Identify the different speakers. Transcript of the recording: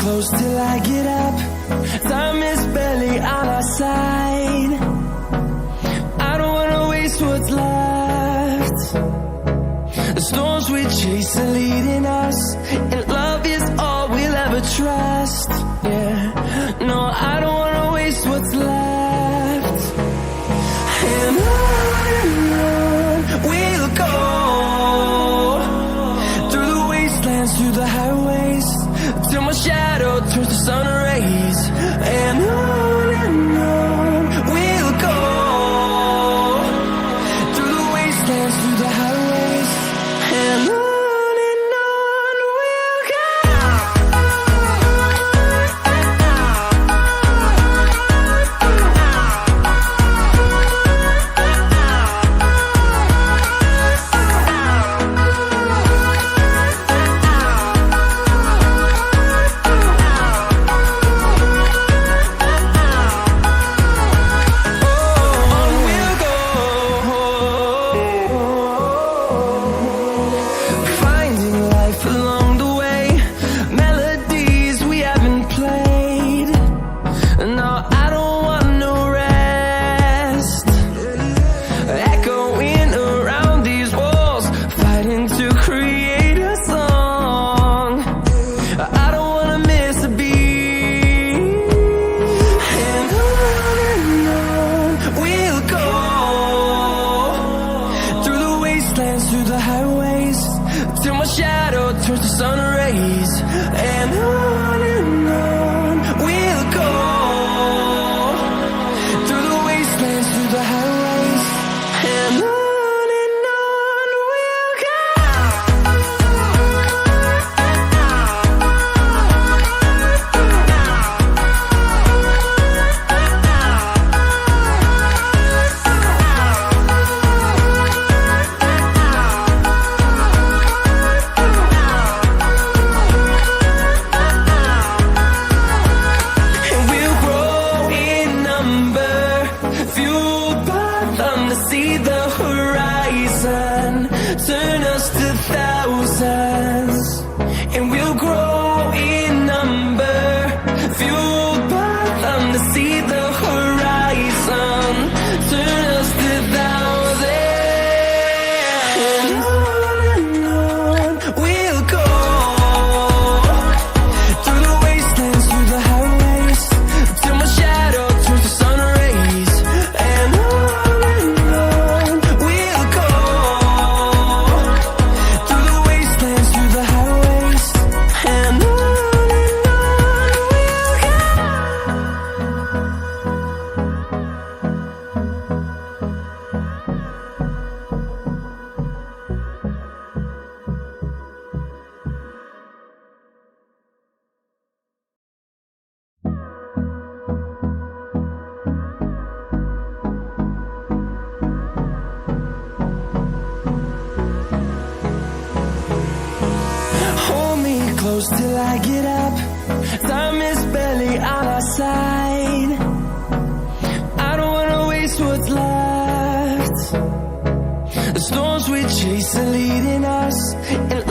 Speaker 1: close till I get up. Time is barely on our side. I don't wanna waste what's left. The storms we chase are leading us, and love is all we'll ever trust. Yeah, no, I don't wanna waste what's left. And on we'll go, through the wastelands, through the highways, till my shadow turns to sun rays. And on we'll go, through the wastelands, through the highways, and on we'll go. Through the highways, till my shadow turns to sun rays. And on we'll go, through the wastelands, through the highways, and on we'll go. See the horizon turn us to thousands, and we'll grow in number, fueled by them to see the horizon turn us to thousands. And on we'll go, through the wastelands, through the highways, till my shadow turns to sun rays. And close till I get up. Time is barely on our side. I don't wanna waste what's left. The storms we chase are leading us, and